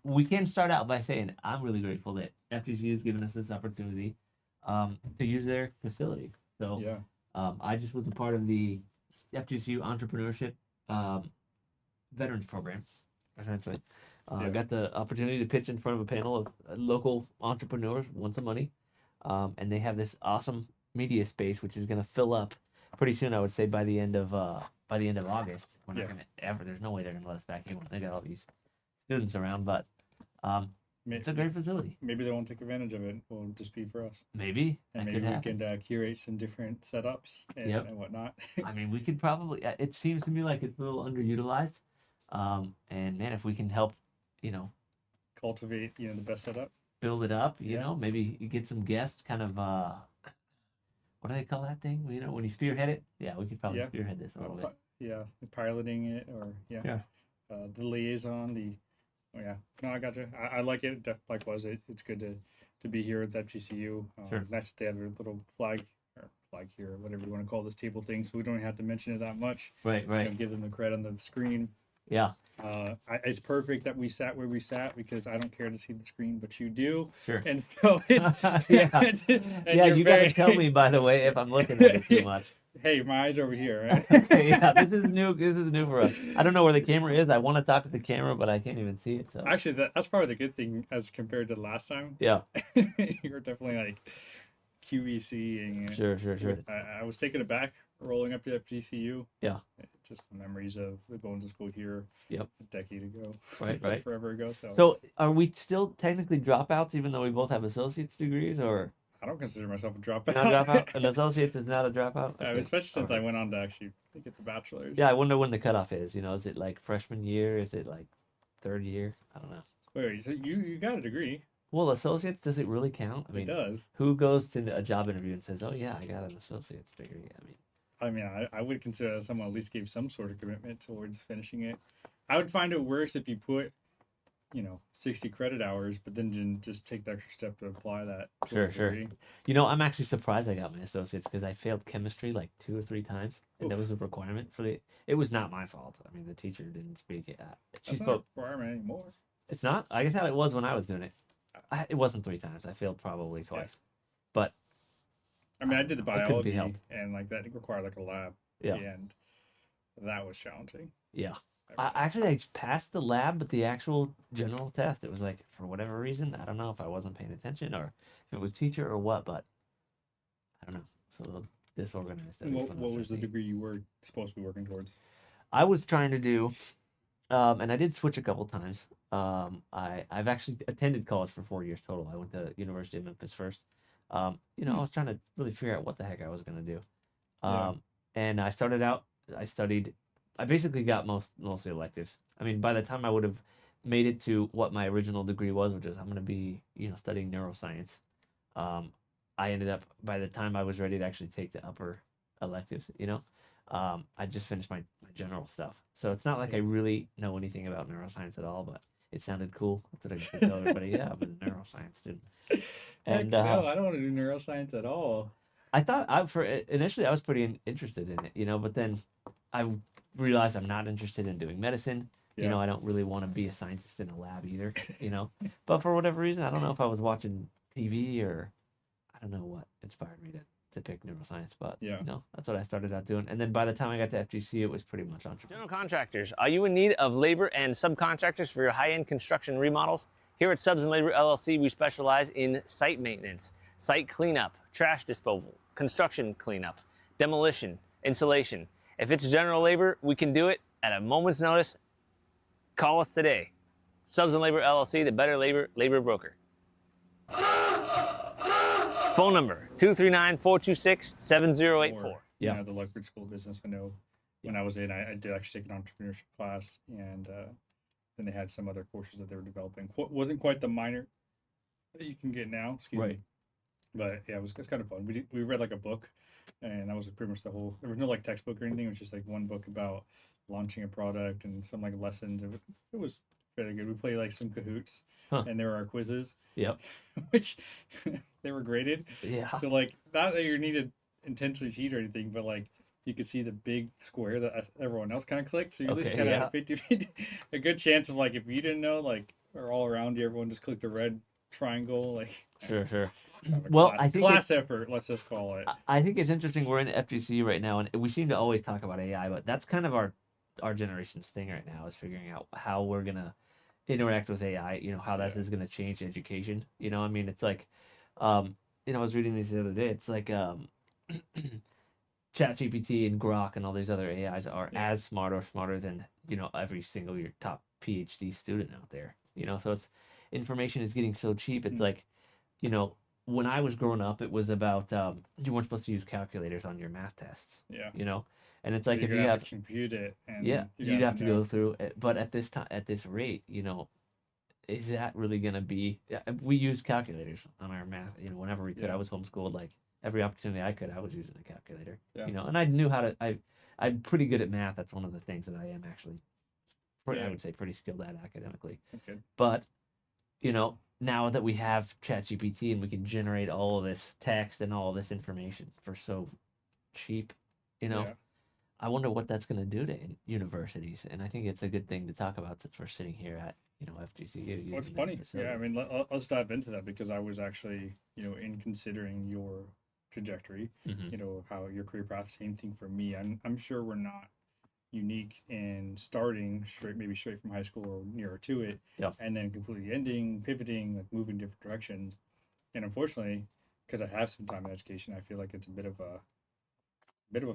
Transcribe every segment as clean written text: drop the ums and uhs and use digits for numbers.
We can start out by saying I'm really grateful that FGCU has given us this opportunity to use their facility. So Yeah. I just was a part of the FGCU Entrepreneurship um, Veterans Program, essentially. I Yeah. got the opportunity to pitch in front of a panel of local entrepreneurs, won some money, and they have this awesome media space which is going to fill up pretty soon. I would say by the end of August. We're not Yeah. going to ever. There's no way they're going to let us back in when they got all these students around, but um, May- it's a great facility. Maybe they won't take advantage of it. It'll just be for us. Maybe And that maybe could we happen. can curate some different setups Yep. and whatnot. I mean, we could probably. It seems to me like it's a little underutilized. And man, if we can help, you know, Cultivate, the best setup. build it up, Yeah. maybe you get some guests, kind of. What do they call that thing? When you spearhead it. Yeah, we could probably Yeah. spearhead this a little bit. Yeah. Piloting it, or yeah. Yeah. The liaison. Oh yeah. No, I got you. I like it. Likewise, it's good to be here at that GCU. Sure. Nice that they have their little flag here, or whatever you want to call this table thing, so we don't have to mention it that much. Right. Right. Give them the credit on the screen. Yeah. It's perfect that we sat where we sat, because I don't care to see the screen, but you do. Sure. And so Yeah. and Yeah. You gotta tell me, by the way, if I'm looking at it too much. Hey, my eyes over here. Right? Okay. Yeah. This is new. This is new for us. I don't know where the camera is. I want to talk to the camera, but I can't even see it. So. Actually, that's probably the good thing as compared to last time. Yeah. You're definitely like QVC, and Sure. Sure. Sure. I was taken aback rolling up to FGCU. Yeah. Just the memories of going to school here. Yep. A decade ago. Right. Right. Forever ago. So. So, are we still technically dropouts, even though we both have associate's degrees, or I don't consider myself a dropout. not dropout? An associate is not a dropout. Okay. Especially since Okay. I went on to actually get the bachelor's. Yeah, I wonder when the cutoff is. Is it like freshman year? Is it like third year? I don't know. Wait, so you got a degree? Well, associates, does it really count? I It mean, does. who goes to a job interview and says, "Oh yeah, I got an associate's degree"? I mean, I would consider that someone at least gave some sort of commitment towards finishing it. I would find it worse if you put, 60 credit hours, but then just take the extra step to apply that. Sure, sure. I'm actually surprised I got my associates because I failed chemistry like 2 or 3 times, and that was a requirement for the. It was not my fault. I mean, the teacher didn't speak it. She That's spoke. not a requirement anymore. It's not. I thought it was when I was doing it. It wasn't 3 times. I failed probably twice, but I mean, I did the it couldn't be biology, helped. and like that required like a lab. Yeah. And that was challenging. Yeah. I passed the lab, but the actual general test, it was like, for whatever reason, I don't know if I wasn't paying attention or if it was teacher or what, but I don't know. It's a little disorganized. What was the degree you were supposed to be working towards? I was trying to do, and I did switch a couple times. I've actually attended college for 4 years total. I went to University of Memphis first. I was trying to really figure out what the heck I was going to do. And I started out, I basically got mostly electives. I mean, by the time I would have made it to what my original degree was, which is I'm going to be, studying neuroscience, I ended up, by the time I was ready to actually take the upper electives, I just finished my general stuff. So it's not like I really know anything about neuroscience at all, but it sounded cool. That's what I used to tell everybody. Yeah, I'm a neuroscience student. And no, I don't want to do neuroscience at all. I thought initially I was pretty interested in it, but then I realized I'm not interested in doing medicine. Yeah. I don't really want to be a scientist in a lab either, But for whatever reason, I don't know if I was watching TV or I don't know what inspired me to pick neuroscience, but that's what I started out doing. And then by the time I got to FGC, it was pretty much entrepreneurship. General contractors, are you in need of labor and subcontractors for your high-end construction remodels? Here at Subs and Labor LLC, we specialize in site maintenance, site cleanup, trash disposal, construction cleanup, demolition, insulation. If it's general labor, we can do it at a moment's notice. Call us today. Subs and Labor LLC, the better labor broker. Phone number 239-426-7084. Yeah, the Luckford School of Business. I know when I was in, I did actually take an entrepreneurship class, and then they had some other courses that they were developing. Wasn't quite the minor that you can get now. Excuse me. But yeah, it was kind of fun. We read like a book, and that was pretty much the whole. There was no like textbook or anything. It was just like one book about launching a product and some like lessons. It was very good. We played like some Kahoots, and there were our quizzes. Yep. Which they were graded. Yeah. So like, not that you needed intentionally cheat or anything, but like you could see the big square that everyone else kind of clicked. So you at least kind of had a 50-50, a good chance of like if you didn't know, like are all around you. Everyone just click the red triangle. Like, Sure. kind of a Well, class, I think class effort. Let's just call it. I think it's interesting. We're in FGCU right now, and we seem to always talk about AI, but that's kind of our generation's thing right now is figuring out how we're gonna interact with AI. How that Yeah. is gonna change education. I mean, it's like, I was reading these the other day. It's like ChatGPT and Grok and all these other AIs are Yeah. as smart or smarter than every single your top PhD student out there. So it's information is getting so cheap. It's Mm. like, you know, when I was growing up, it was about you weren't supposed to use calculators on your math tests. Yeah. And it's So like you're if gonna you have have to compute it, and yeah, you you'd have have to know. go through it. But at this time, at this rate, is that really gonna be? Yeah, we use calculators on our math. Whenever we could, I Yeah. was homeschooled. Like every opportunity I could, I was using a calculator. Yeah. And I knew how to. I'm pretty good at math. That's one of the things that I am actually. I Yeah. would say pretty skilled at academically. That's good. But now that we have ChatGPT and we can generate all of this text and all of this information for so cheap, Yeah. I wonder what that's going to do to universities. And I think it's a good thing to talk about since we're sitting here at FGCU. What's using that funny? facility. Yeah. I mean, let's dive into that because I was actually, in considering your trajectory, Mhm. how your career path, same thing for me. I'm sure we're not unique in starting maybe straight from high school or nearer to it, Yeah. and then completely ending, pivoting, like moving different directions. And unfortunately, because I have some time in education, I feel like it's a bit of a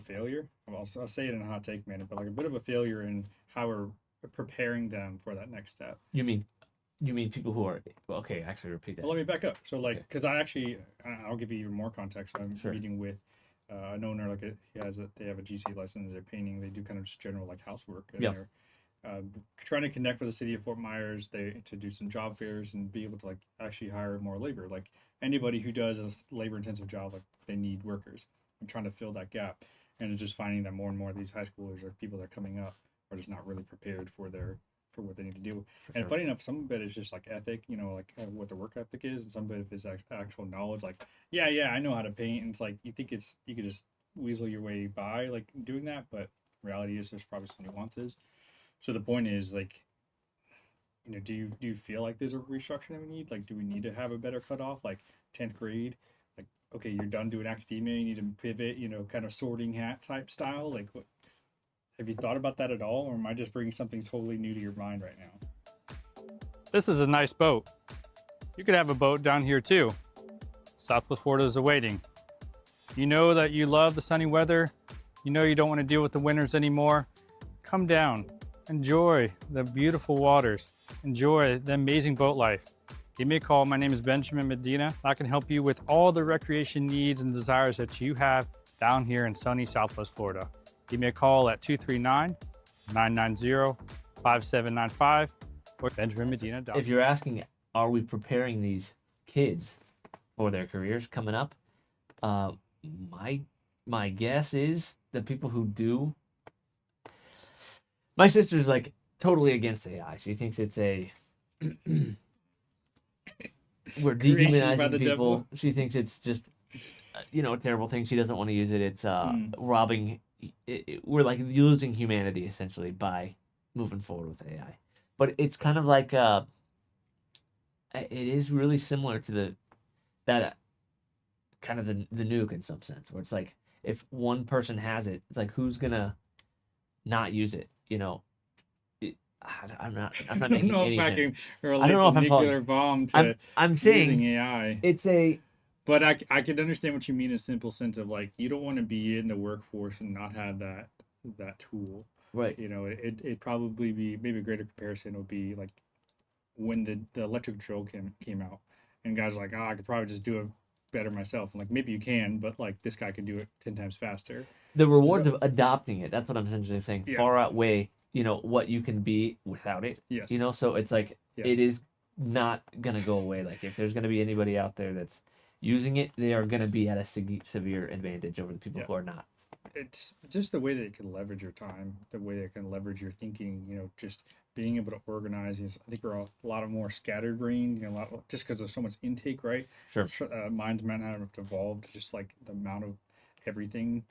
failure. I'll say it in a hot take minute, but like a bit of a failure in how we're preparing them for that next step. You mean people who are well, okay? Actually, repeat that. Well, let me back up. So, like, Okay. because I'll give you even more context. I'm Sure. meeting with an owner, like, they have a GC license, they're painting, they do kind of just general, like, housework. And Yeah. they're trying to connect with the city of Fort Myers to do some job fairs and be able to, like, actually hire more labor. Like, anybody who does a labor intensive job, like, they need workers. I'm trying to fill that gap. And it's just finding that more and more of these high schoolers or people that are coming up are just not really prepared for what they need to do. For And sure. funny enough, some of it is just like ethic, like what the work ethic is, and some of it is actual knowledge. Like, yeah, I know how to paint, and it's like you think you could just weasel your way by like doing that, but reality is there's probably some nuances. So the point is like, do you feel like there's a restructure that we need? Like, do we need to have a better cutoff, like 10th grade? Like, okay, you're done doing academia, you need to pivot, kind of sorting hat type style. Like, what have you thought about that at all, or am I just bringing something totally new to your mind right now? This is a nice boat. You could have a boat down here too. Southwest Florida is awaiting. You know that you love the sunny weather. You know you don't want to deal with the winters anymore. Come down. Enjoy the beautiful waters. Enjoy the amazing boat life. Give me a call. My name is Benjamin Medina. I can help you with all the recreation needs and desires that you have down here in sunny Southwest Florida. Give me a call at 239-990-5795 or benjaminmedina.com. If you're asking, are we preparing these kids for their careers coming up? My guess is the people who do. My sister's like totally against AI. She thinks it's a we're Creation by dehumanizing the people. devil. She thinks it's just a terrible thing. She doesn't want to use it. It's robbing. We're like losing humanity essentially by moving forward with AI. But it's kind of like it is really similar to that kind of the nuke in some sense, where it's like if one person has it, it's like who's gonna not use it? I'm not I don't making know any if I sense. can I don't relate know the if I'm following. nuclear bomb to I'm saying using AI. it's a But I could understand what you mean in a simple sense of like you don't want to be in the workforce and not have that tool. right. It'd probably be maybe a greater comparison would be like when the electric drill came out and guys are like, I could probably just do it better myself. I'm like, maybe you can, but like this guy can do it 10 times faster. The rewards So- of adopting it, that's what I'm essentially saying, Yeah. far outweigh, what you can be without it. Yes. So it's like Yeah. it is not gonna go away. Like if there's gonna be anybody out there that's using it, they are gonna be at a severe advantage over the people Yeah. who are not. It's just the way that it can leverage your time, the way that it can leverage your thinking, just being able to organize is, I think we're a lot of more scattered brains, just because there's so much intake, right? Sure. Minds might not have evolved, just like the amount of everything.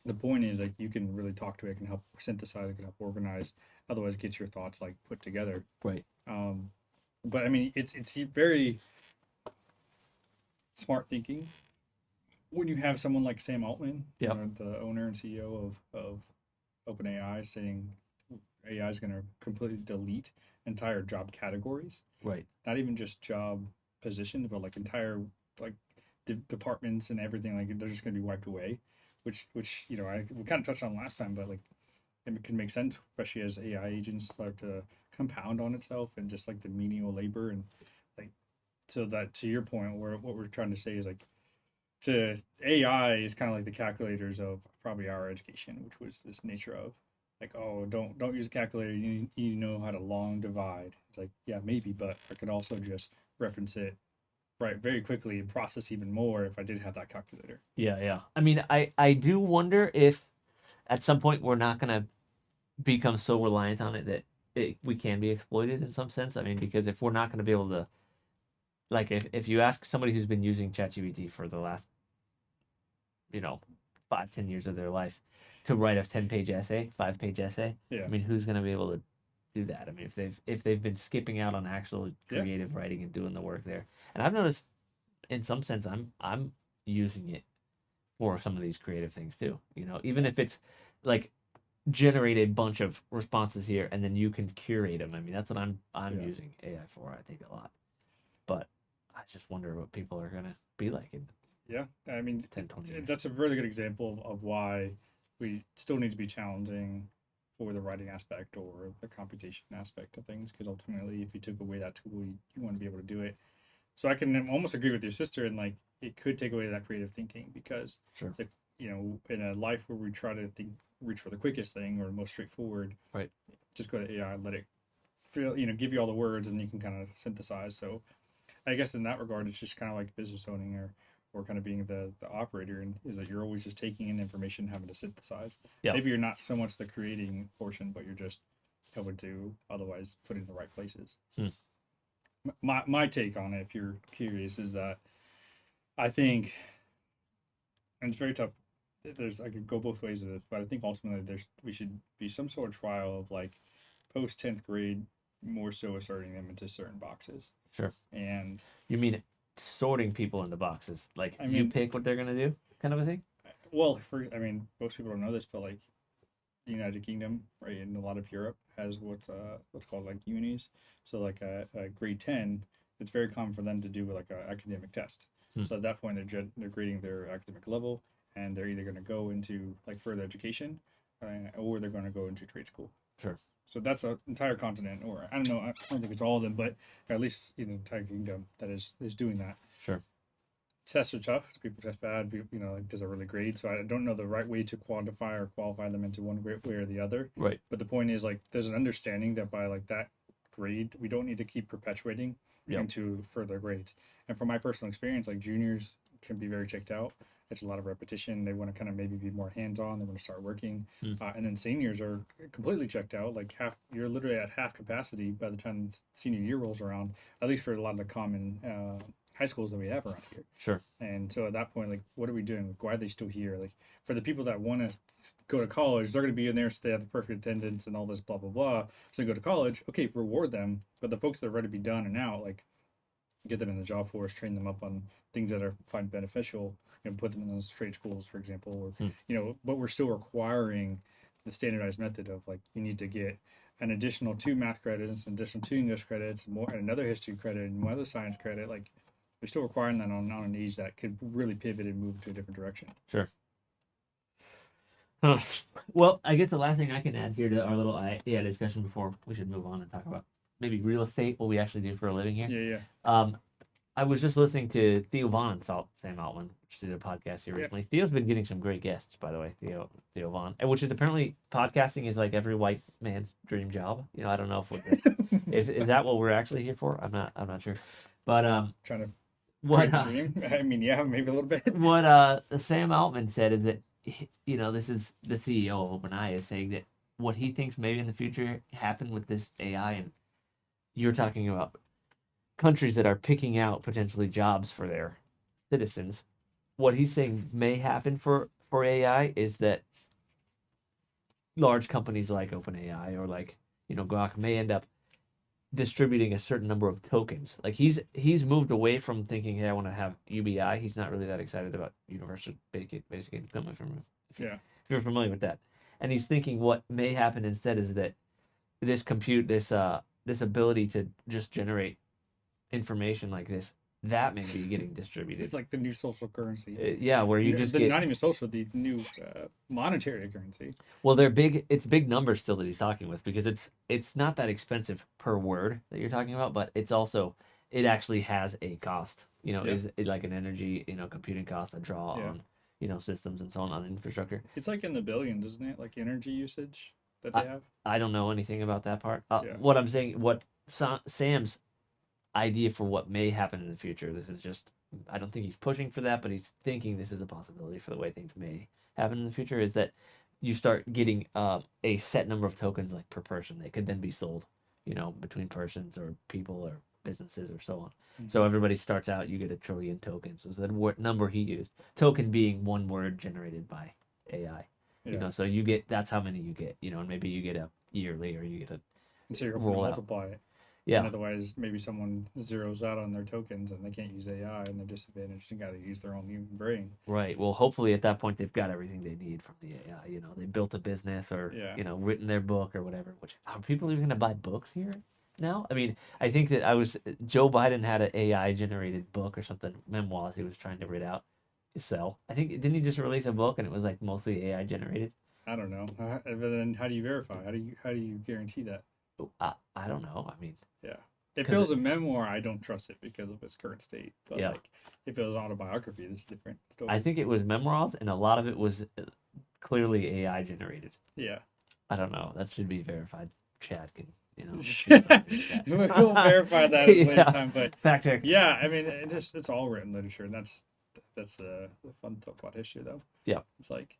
The point is like you can really talk to it, it can help synthesize, it can help organize, otherwise get your thoughts like put together. Right. But I mean, it's very smart thinking when you have someone like Sam Altman, Yep. the owner and CEO of OpenAI, saying AI is going to completely delete entire job categories, Right. not even just job positions, but like entire like departments and everything. Like they're just going to be wiped away, which we kind of touched on last time, but like it can make sense, especially as AI agents start to compound on itself and just like the menial labor and like so that to your point, where what we're trying to say is like to AI is kind of like the calculators of probably our education, which was this nature of like, oh, don't use a calculator. You know how to long divide. It's like, yeah, maybe, but I could also just reference it right very quickly and process even more if I did have that calculator. Yeah, yeah. I mean, I do wonder if at some point we're not gonna become so reliant on it that we can be exploited in some sense. I mean, because if we're not gonna be able to, like, if you ask somebody who's been using ChatGPT for the last, 5, 10 years of their life to write a 10-page essay, 5-page essay, Yeah. I mean, who's gonna be able to do that? I mean, if they've been skipping out on actual Yeah. creative writing and doing the work there, and I've noticed in some sense I'm using it for some of these creative things too. Even if it's like generate a bunch of responses here and then you can curate them. I mean, that's what I'm Yeah. using AI for. I think a lot, but I just wonder what people are gonna be like in Yeah, I mean, 10, 20 years. that's a really good example of why we still need to be challenging for the writing aspect or the computation aspect of things. Because ultimately, if you took away that tool, you want to be able to do it. So I can almost agree with your sister, and like it could take away that creative thinking because, Sure. in a life where we try to reach for the quickest thing or the most straightforward, Right. just go to AI and let it feel, give you all the words, and you can kind of synthesize. So I guess in that regard, it's just kind of like business owning or kind of being the operator, and is that you're always just taking in information, having to synthesize. Yeah. Maybe you're not so much the creating portion, but you're just helping to otherwise put it in the right places. My take on it, if you're curious, is that I think, and it's very tough. I could go both ways with it, but I think ultimately we should be some sort of trial of like post 10th grade, more so asserting them into certain boxes. Sure. And You mean sorting people into boxes, like I you mean- pick what they're gonna do, kind of a thing? well, most people don't know this, but like the United Kingdom, right, and a lot of Europe has what's called like unis. So like a grade 10, it's very common for them to do like an academic test. So at that point, they're grading their academic level, and they're either going to go into like further education, or they're going to go into trade school. Sure. So that's an entire continent, or I don't know, I don't think it's all of them, but at least the entire kingdom that is doing that. Sure. Tests are tough. People test bad. Like, does it really grade? So I don't know the right way to quantify or qualify them into one way or the other. Right. But the point is, like, there's an understanding that by like that grade, we don't need to keep perpetuating into further grades. And from my personal experience, like juniors can be very checked out. It's a lot of repetition. They want to kind of maybe be more hands-on. They want to start working. And then seniors are completely checked out. Like you're literally at half capacity by the time senior year rolls around, at least for a lot of the common high schools that we have around here. Sure. And so at that point, like, what are we doing? Like, why are they still here? Like, for the people that want to go to college, they're going to be in there so they have the perfect attendance and all this blah, blah, blah. So they go to college, okay, reward them. But the folks that are ready to be done and out, like, get them in the job force, train them up on things that are find beneficial, put them in those trade schools, for example, or, but we're still requiring the standardized method of like, you need to get an additional 2 math credits, an additional 2 English credits, and another history credit, and one other science credit. Like, we're still requiring that on an age that could really pivot and move to a different direction. Sure. Well, I guess the last thing I can add here to our little AI discussion before we should move on and talk about maybe real estate, what we actually do for a living here. Yeah. I was just listening to Theo Vaughn and Sam Altman, which did a podcast here recently. Theo's been getting some great guests, by the way, Theo Vaughn, which is apparently podcasting is like every white man's dream job. I don't know if is that what we're actually here for? I'm not sure. But trying to what dream. I mean, yeah, maybe a little bit. What Sam Altman said is that this is the CEO of OpenAI is saying that what he thinks maybe in the future happen with this AI, and you're talking about countries that are picking out potentially jobs for their citizens. What he's saying may happen for AI is that large companies like OpenAI or like Grok may end up distributing a certain number of tokens. Like he's moved away from thinking, hey, I want to have UBI. He's not really that excited about universal basic income Yeah. if you're familiar with that. And he's thinking what may happen instead is that this ability to just generate information like this, that may be getting distributed. Like the new social currency. Yeah, where you just get not even social, the new monetary currency. well, it's big numbers still that he's talking with because it's not that expensive per word that you're talking about, but it's also it actually has a cost. Yeah. Is it like an energy, computing cost, a draw Yeah. on, systems and so on infrastructure. It's like in the billions, isn't it? Like energy usage that they have. I don't know anything about that part. Yeah. What I'm saying, what Sam's idea for what may happen in the future. This is just, I don't think he's pushing for that, but he's thinking this is a possibility for the way things may happen in the future. Is that you start getting a set number of tokens like per person. They could then be sold, between persons or people or businesses or so on. Mm-hmm. So everybody starts out, you get 1 trillion tokens. Was the number he used? Token being one word generated by AI. Yeah. So that's how many you get. And maybe you get a yearly or you get a And so you're going to roll out. multiply it. Yeah. And otherwise, maybe someone zeroes out on their tokens and they can't use AI and they're disadvantaged and got to use their own human brain. Right. Well, hopefully at that point they've got everything they need from the AI. They built a business or Yeah. written their book or whatever. Which are people even going to buy books here now? I mean, I think that Joe Biden had an AI generated book or something, memoirs he was trying to read out to sell. I think didn't he just release a book and it was like mostly AI generated? I don't know. But then how do you verify? How do you guarantee that? I don't know. I mean, Yeah. If 'Cause it was a memoir, I don't trust it because of its current state. But Yeah. like, if it was autobiography, this is different story. I think it was memoirs and a lot of it was clearly AI generated. Yeah. I don't know. That should be verified. Chad can, We'll verify that at a later Yeah. time. But fact check. yeah, I mean, it's all written literature, and that's the fun thing about history, though. Yeah. It's like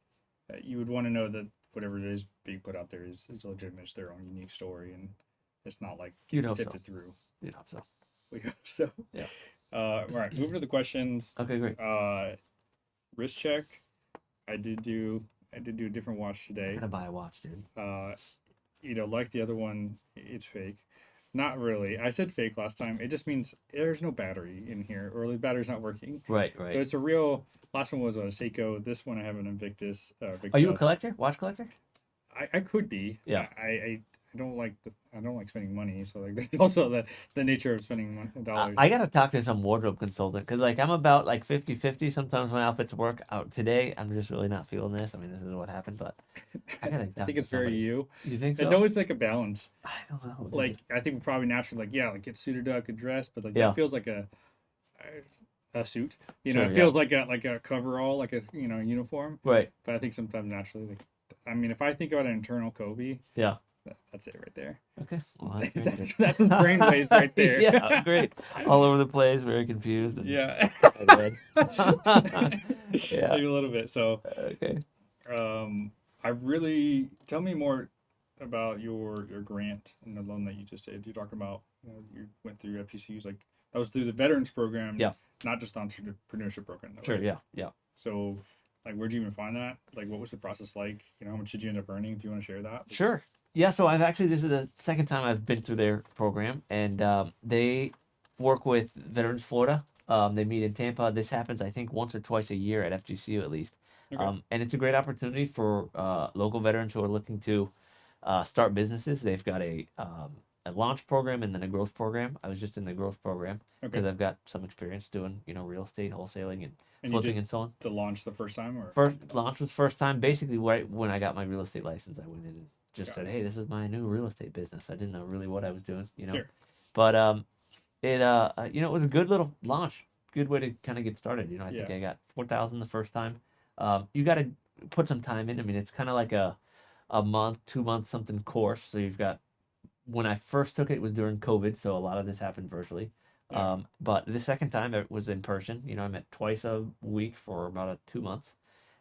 you would want to know that whatever it is being put out there is legitimate, it's their own unique story, and it's not like You'd hope sifted so. through. You'd hope so. We hope so. Yeah. All right, moving to the questions. Okay, great. Wrist check. I did do a different watch I'm today. gonna buy a watch, dude. Like the other one, it's fake. Not really. I said fake last time. It just means there's no battery in here, or the battery's not working. Right. So it's a real. Last one was a Seiko. This one I have an Invictus. Are you a collector? Watch collector? I could be. Yeah. I don't like spending money. So like there's also the nature of spending dollars. I gotta talk to some wardrobe consultant because like I'm about like 50-50. Sometimes my outfits work out. Today I'm just really not feeling this. I mean, this is what happened, but I gotta. I think it's very you. You think so? It's always like a balance. I don't know. dude. Like I think probably naturally get suited up, get dressed, but like Yeah. that feels like a suit. Sure, It feels like a coverall, like a uniform. right. But I think sometimes naturally, like I mean, if I think about an internal Kobe, Yeah. that's it right there. Okay. Well, that's very good. That's his brainwaves right there. Yeah, great. All over the place, very confused. And Yeah. Yeah. Maybe a little bit. So, Okay. I really tell me more about your grant and the loan that you just did. You're talking about you went through FGCU's, like that was through the veterans program. Yeah. Not just the entrepreneurship program. Though, Sure. right? Yeah. Yeah. So, like, where'd you even find that? Like, what was the process like? How much did you end up earning? If you want to share that. Sure. Yeah, so this is the second time I've been through their program, and they work with Veterans Florida. They meet in Tampa. This happens, I think, once or twice a year at FGCU at least. Okay. And it's a great opportunity for local veterans who are looking to start businesses. They've got a launch program and then a growth program. I was just in the growth program because Okay. I've got some experience doing, real estate, wholesaling, and And you flipping did and so on. the launch the first time, or First launch was first time. Basically, right when I got my real estate license, I went in and just Got said, "Hey, this is my new real estate business." I didn't know really what I was doing, Sure. But it it was a good little launch, good way to kind of get started. I think Yeah. I got 4,000 the first time. You got to put some time in. I mean, it's kind of like a month, 2 month something course. So you've got. When I first took it, it was during COVID, so a lot of this happened virtually. Yeah. But the second time it was in person. I met twice a week for about 2 months.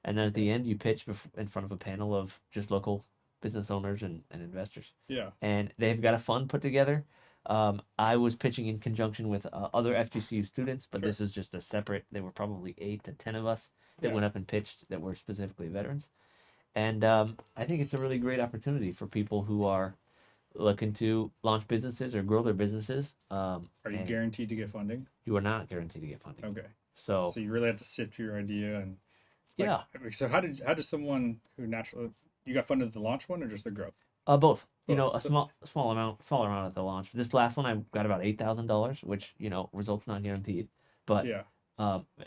And then at the end, you pitch in front of a panel of just local business owners and investors. yeah, And they've got a fund put together. I was pitching in conjunction with other FGCU students, but Sure. this is just a separate, there were probably 8 to 10 of us that Yeah. went up and pitched that were specifically veterans. And I think it's a really great opportunity for people who are looking to launch businesses or grow their businesses. Are you And guaranteed to get funding? you are not guaranteed to get funding. Okay. So So you really have to sift through your idea and like, yeah, so how does someone who naturally you got funded the launch one or just the growth? both. You Both. know, a So, smaller amount at the launch. This last one I got about $8,000, which results not guaranteed. But yeah.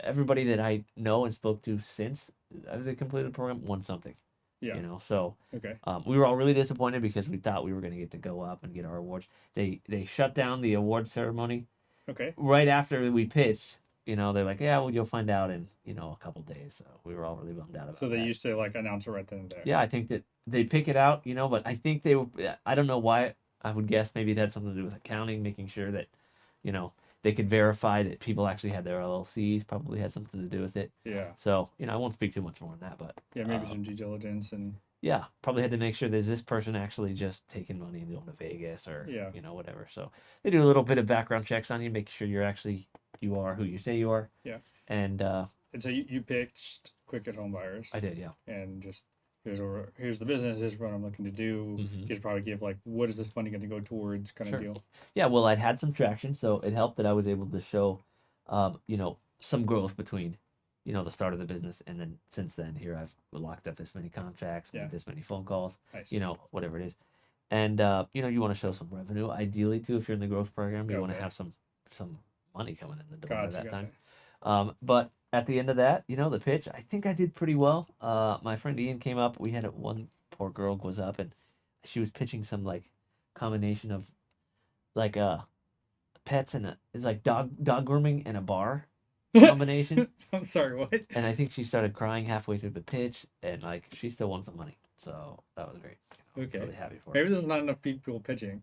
everybody that I know and spoke to since they completed the program won something. Yeah. So Okay. we were all really disappointed because we thought we were going to get to go up and get our awards. They shut down the award ceremony Okay. right after we pitched. They're like, yeah, well, you'll find out in a couple days. So we were all really bummed out about So they that. used to like announce it right then and there. Yeah, I think that they pick it out, but I think they were. I don't know why. I would guess maybe it had something to do with accounting, making sure that, they could verify that people actually had their LLCs. Probably had something to do with it. Yeah. So I won't speak too much more on that, but Yeah. Maybe some due diligence and yeah, probably had to make sure there's this person actually just taking money and going to Vegas or Yeah. whatever. So they do a little bit of background checks on you, make sure you are who you say you are. Yeah. And And so you pitched quick at home buyers I did, yeah. and just here's the business, here's what I'm looking to do. You could probably give like what is this money going to go towards kind Sure. of deal. Yeah, well, I'd had some traction, so it helped that I was able to show, some growth between, the start of the business and then since then here I've locked up this many contracts, Yeah. made this many phone calls, Nice. whatever it is, and you want to show some revenue, ideally too, if you're in the growth program, you want to Okay. have some money coming in the door at Gotcha, that gotcha. time. But at the end of that, the pitch, I think I did pretty well. My friend Ian came up. We had one poor girl goes up and she was pitching some like combination of like pets and it's like dog grooming and a bar combination. I'm sorry, what? And I think she started crying halfway through the pitch and like she still won some money. So that was great. I was Okay. really happy for her. Maybe there's not enough people pitching.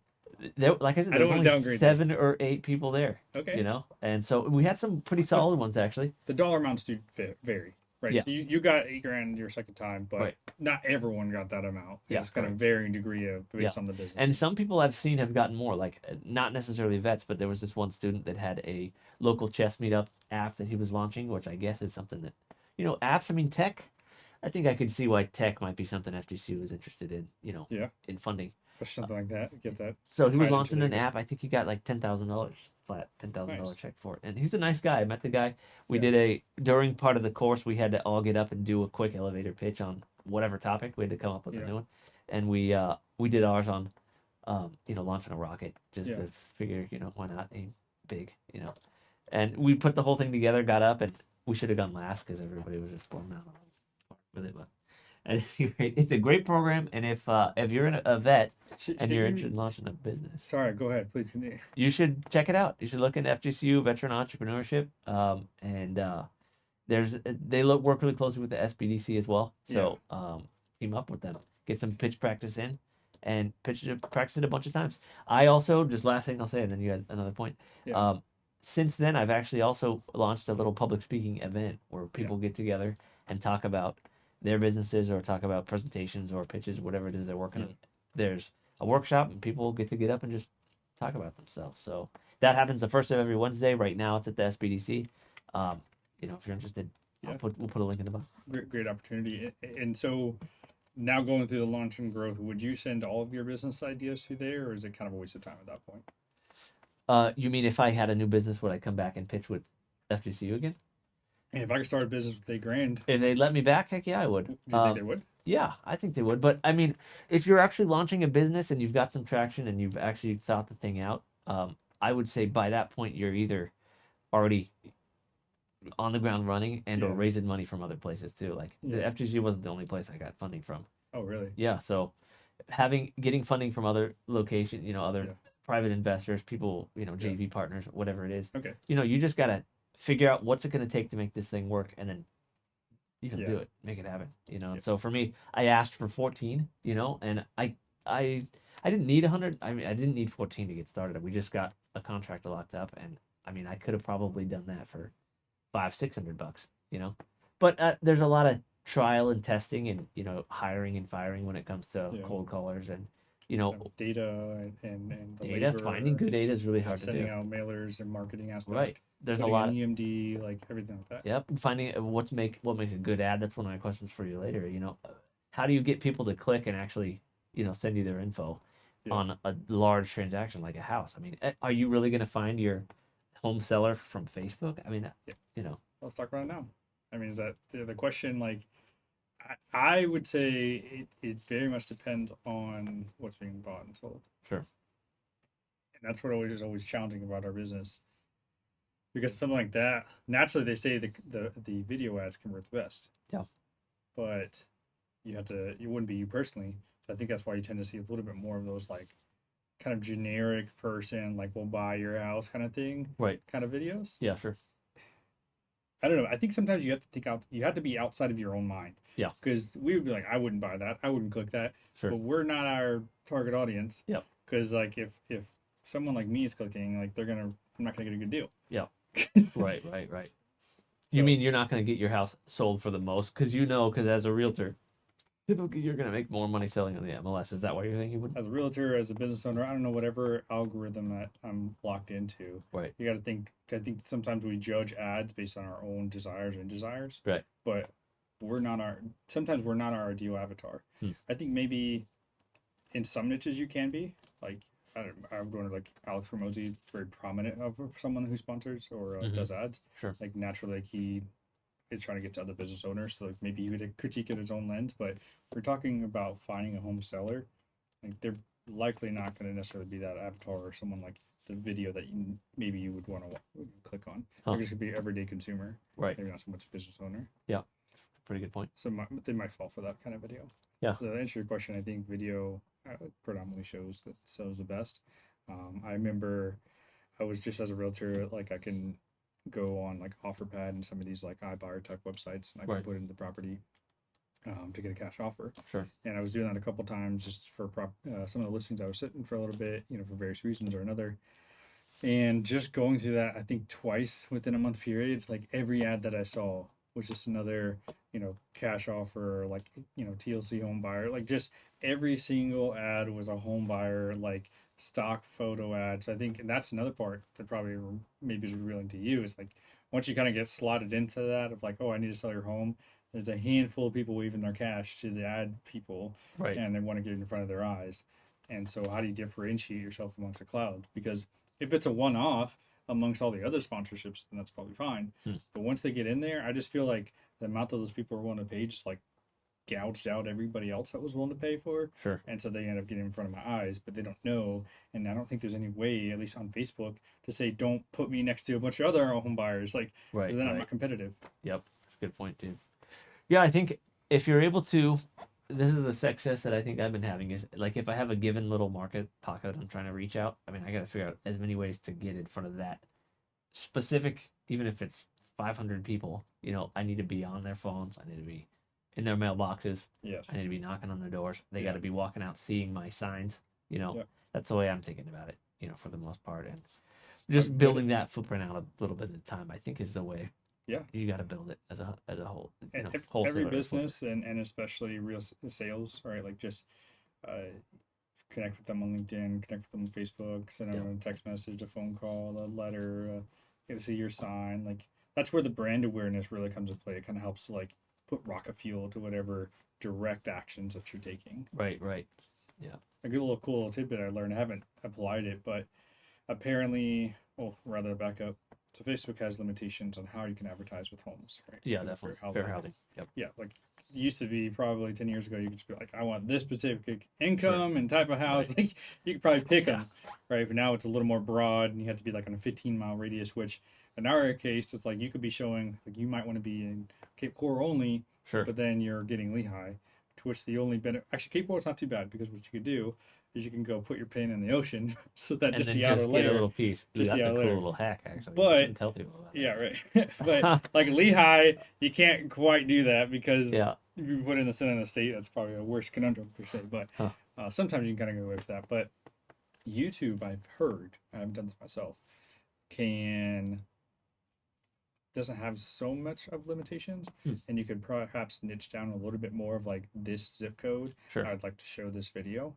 There, like I said, I there don't was wanna only downgrade 7 or 8 people there. Okay. And so we had some pretty solid ones actually. The dollar amounts do vary, right? Yeah. So you got $8,000 your second time, but Right. not everyone got that amount. Yeah, It's kind of correct. varying degree of based on the business. And some people I've seen have gotten more, like not necessarily vets, but there was this one student that had a local chess meetup app that he was launching, which I guess is something that, apps, I mean, tech, I think I could see why tech might be something FGCU is interested in, Yeah. in funding. or something like that. Get that. So he was tied into launching their an business. app. I think he got like $10,000 flat, $10,000 Nice. check for it. And he's a nice guy. I met the guy. We Yeah. did during part of the course, we had to all get up and do a quick elevator pitch on whatever topic. We had to come up with Yeah. a new one. And we did ours on, launching a rocket just Yeah. to figure, why not aim big, And we put the whole thing together, got up, and we should have gone last because everybody was just pouring out with it. But at any rate, it's a great program. And if you're a vet and you're interested in launching a business, Sorry, go ahead, please continue. you should check it out. You should look into FGCU Veteran Entrepreneurship, they work really closely with the SBDC as well. So team up with them, get some pitch practice in, and practice it a bunch of times. I also just last thing I'll say, and then you had another point. Yeah. Since then, I've actually also launched a little public speaking event where people get together and talk about their businesses or talk about presentations or pitches, whatever it is they're working on. There's a workshop and people get up and just talk about themselves. So that happens the first of every Wednesday. Right now it's at the SBDC. If you're interested, Yeah. we'll put a link in the box. Great opportunity. And so now going through the launch and growth, would you send all of your business ideas through there, or is it kind of a waste of time at that point? You mean if I had a new business, would I come back and pitch with FGCU again? And if I could start a business with $8,000, If they let me back, heck yeah, I would. do you think they would? Yeah, I think they would. But I mean, if you're actually launching a business and you've got some traction and you've actually thought the thing out, I would say by that point you're either already on the ground running and or Yeah. raising money from other places too. Like the Yeah. FGCU wasn't the only place I got funding from. Oh, really? Yeah, so getting funding from other location, other Yeah. private investors, people, JV partners, whatever it is. Okay. You just gotta figure out what's it gonna take to make this thing work, and then you can Yeah. do it, make it happen. Yeah. So for me, I asked for 14, and I didn't need 100. I mean, I didn't need 14 to get started. We just got a contract locked up, and I mean, I could have probably done that for $500-600, But there's a lot of trial and testing and hiring and firing when it comes to Yeah. cold callers and Data and the data. labor, Finding good data is really hard to sending do. out mailers and marketing aspect. Right. There's a Putting lot. in EMD, like everything like that. Yep. Finding what makes a good ad. That's one of my questions for you later. How do you get people to click and actually, send you their info? Yeah. on a large transaction like a house. I mean, are you really going to find your home seller from Facebook? I mean, Yeah. you know, Let's talk about it now. I mean, is that the question? Like, I would say it very much depends on what's being bought and sold. sure. And that's what always is always challenging about our business. Because something like that, naturally they say the video ads convert the best. Yeah. But it wouldn't be you personally. So I think that's why you tend to see a little bit more of those like kind of generic person, like we'll buy your house kind of thing, Right. kind of videos. Yeah, sure. I don't know. I think sometimes you have to think out. You have to be outside of your own mind. Yeah. Because we would be like, I wouldn't buy that. I wouldn't click that. Sure. But we're not our target audience. Yep. Because like if someone like me is clicking, like I'm not gonna get a good deal. Yeah. Right. So, You mean you're not going to get your house sold for the most? Because as a realtor, typically you're going to make more money selling on the MLS. Is that why you're saying you would? as a realtor, as a business owner, I don't know whatever algorithm that I'm locked into. Right. You got to think. I think sometimes we judge ads based on our own desires and desires. Right. But sometimes we're not our ideal avatar. I think maybe in some niches you can be like. I would wonder like Alex Ramosi, very prominent of someone who sponsors or does ads. Sure. Like naturally, like he is trying to get to other business owners, so like maybe he would critique it his own lens. But we're talking about finding a home seller. Like they're likely not going to necessarily be that avatar or someone like the video that maybe you would want to click on. They're just going to be everyday consumer, Right. maybe not so much business owner. Yeah. Pretty good point. So they might fall for that kind of video. Yeah. So to answer your question, I think video predominantly shows that sells the best. I remember I was just as a realtor, like I can go on like OfferPad and some of these like iBuyer type websites, and I can Right. put in the property to get a cash offer. Sure. And I was doing that a couple times just for some of the listings I was sitting for a little bit, for various reasons or another. And just going through that, I think twice within a month period, like every ad that I saw was just another, cash offer, like, TLC home buyer, like just every single ad was a home buyer, like stock photo ad. So I think that's another part that probably maybe is revealing to you is like, once you kind of get slotted into that of like, oh, I need to sell your home, there's a handful of people waving their cash to the ad people, Right. and they want to get it in front of their eyes. And so how do you differentiate yourself amongst the cloud? Because if it's a one-off amongst all the other sponsorships, then that's probably fine. But once they get in there, I just feel like the amount that those people are willing to pay just like gouged out everybody else that was willing to pay for. Sure. And so they end up getting in front of my eyes, but they don't know. And I don't think there's any way, at least on Facebook, to say, don't put me next to a bunch of other home buyers. Like, Right. then I'm Right. not competitive. Yep. That's a good point, too. Yeah, I think if you're able to, this is the success that I think I've been having is like if I have a given little market pocket I'm trying to reach out, I mean, I got to figure out as many ways to get in front of that specific, even if it's 500 people, I need to be on their phones. I need to be in their mailboxes. Yes. I need to be knocking on their doors. They Yeah. got to be walking out, seeing my signs. Yep. That's the way I'm thinking about it, for the most part. And just building that footprint out a little bit at a time, I think is the way. Yeah. You got to build it as a whole. Every wholesaler or business and especially real sales, right? Like just connect with them on LinkedIn, connect with them on Facebook, send them a text message, a phone call, a letter, get to see your sign. Like that's where the brand awareness really comes into play. It kind of helps like put rocket fuel to whatever direct actions that you're taking. Right. A good little cool tidbit I learned. I haven't applied it, but apparently, rather back up. So Facebook has limitations on how you can advertise with homes, right? Yeah, Because of definitely. Fair housing. Yep. Yeah, like it used to be probably 10 years ago, you could just be like, I want this specific income and type of house. Right. Like you could probably pick them, right? But now it's a little more broad and you have to be like on a 15-mile radius, which in our case, it's like you could be showing, like you might want to be in Cape Coral only, Sure. but then you're getting Lehigh, to which the only benefit, actually Cape Coral's not too bad because what you could do is you can go put your pin in the ocean so that And just then the outer get a layer. little piece. Dude, just the that's a outer cool layer. little hack, actually. But- You shouldn't tell people about Yeah, that. right. But like Lehigh, you can't quite do that because Yeah. if you put in the center of the state, that's probably a worse conundrum per se. But sometimes you can kind of go away with that. But YouTube, I've heard, I haven't done this myself, doesn't have so much of limitations, and you could perhaps niche down a little bit more of like this zip code. Sure. I'd like to show this video,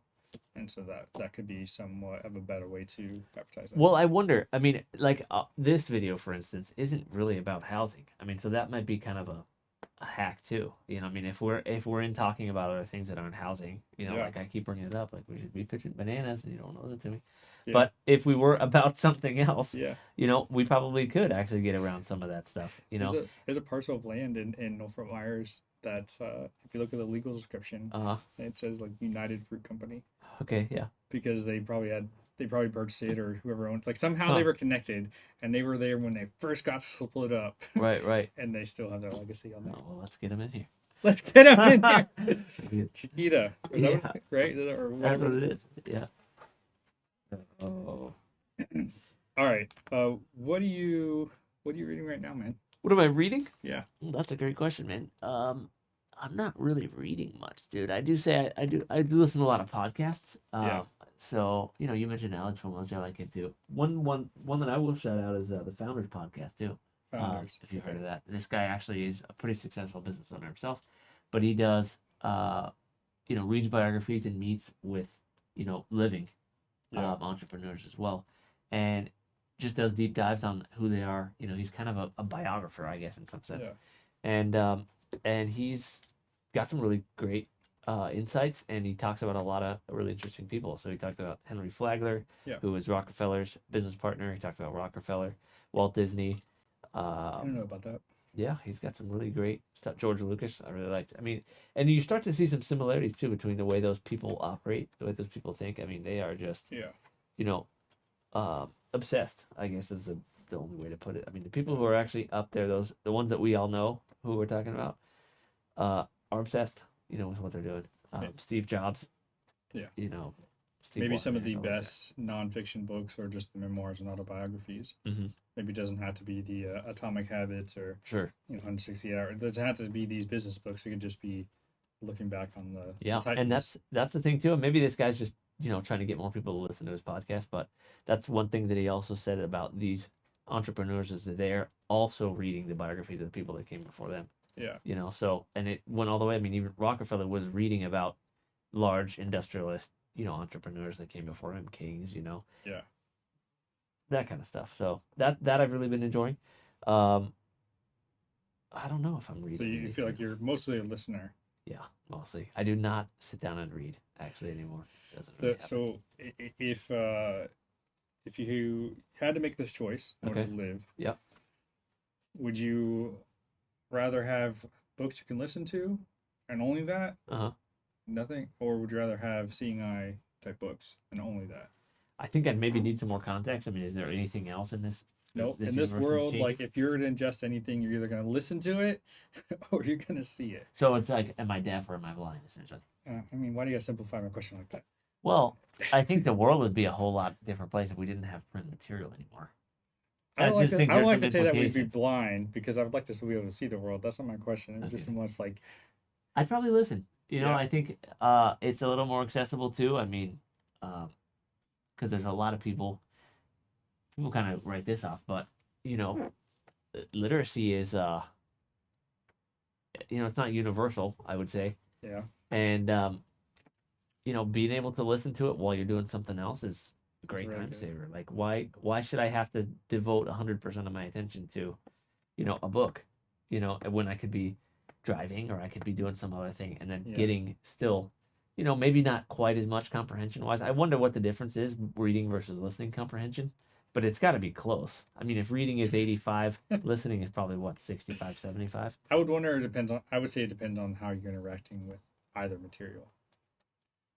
and so that could be somewhat of a better way to advertise that. Well, I wonder. I mean, like this video, for instance, isn't really about housing. I mean, so that might be kind of a hack too. You know, I mean, if we're in talking about other things that aren't housing, you know, Yeah. like I keep bringing it up, like we should be pitching bananas, and you don't listen to me. Yeah. But if we were about something else, Yeah. you know, we probably could actually get around some of that stuff. You know, There's a parcel of land in Norfolk Myers that's if you look at the legal description, it says like United Fruit Company okay, yeah, because they probably purchased it or whoever owned, like somehow they were connected and they were there when they first got split up. right. And they still have their legacy on Oh, that. well, let's get them in here. Let's get them in here. Chiquita, is that Yeah. right? Or That's whatever. what it is. Yeah. Oh. All right. What are you reading right now, man? What am I reading? Yeah. Well, that's a great question, man. I'm not really reading much, dude. I do say I do listen to a lot of podcasts. Yeah. So you know, you mentioned Alex from I like it too. One that I will shout out is the Founders podcast too. Founders. If you've heard of that, this guy actually is a pretty successful business owner himself, but he does you know, reads biographies and meets with, you know, living entrepreneurs as well, and just does deep dives on who they are. You know, he's kind of a biographer, I guess, in some sense. Yeah. And he's got some really great insights, and he talks about a lot of really interesting people. So he talked about Henry Flagler, who was Rockefeller's business partner. He talked about Rockefeller, Walt Disney. I don't know about that. Yeah, he's got some really great stuff. George Lucas, I really liked. I mean, and you start to see some similarities too between the way those people operate, the way those people think. I mean, they are just, you know, obsessed, I guess is the only way to put it. I mean, the people who are actually up there, the ones that we all know who we're talking about, are obsessed, you know, with what they're doing. Steve Jobs, you know, maybe some of the best nonfiction books are just the memoirs and autobiographies. Mm-hmm. Maybe it doesn't have to be the Atomic Habits or you know 160 Hours. It doesn't have to be these business books. It could just be looking back on the and that's the thing too. And maybe this guy's just, you know, trying to get more people to listen to his podcast. But that's one thing that he also said about these entrepreneurs is that they're also reading the biographies of the people that came before them. Yeah. You know, so and it went all the way. I mean, even Rockefeller was reading about large industrialist, you know, entrepreneurs that came before him, kings, you know. Yeah. That kind of stuff. So that I've really been enjoying. I don't know if I'm reading. So you feel like you're mostly a listener. Yeah, mostly. I do not sit down and read actually anymore. Doesn't really so if you had to make this choice in order to live, would you rather have books you can listen to and only that? Nothing, or would you rather have seeing eye type books and only that? I think I'd maybe need some more context. I mean, is there anything else in this? Nope. In this world, like if you're to ingest anything, you're either going to listen to it or you're going to see it. So it's like, am I deaf or am I blind, essentially? I mean, why do you got to simplify my question like that? Well, I think the world would be a whole lot different place if we didn't have print material anymore. I don't like to say that we'd be blind because I would like to be able to see the world. That's not my question. It's just so much like... I'd probably listen. You know, I think it's a little more accessible too. I mean, because there's a lot of people kind of write this off, but you know, literacy is you know, it's not universal, I would say. Yeah. And you know, being able to listen to it while you're doing something else is a great time saver. Like why should I have to devote 100% of my attention to, you know, a book, you know, when I could be driving or I could be doing some other thing and then getting still, you know, maybe not quite as much comprehension wise. I wonder what the difference is reading versus listening comprehension, but it's got to be close. I mean, if reading is 85, listening is probably what, 65, 75? I would say it depends on how you're interacting with either material.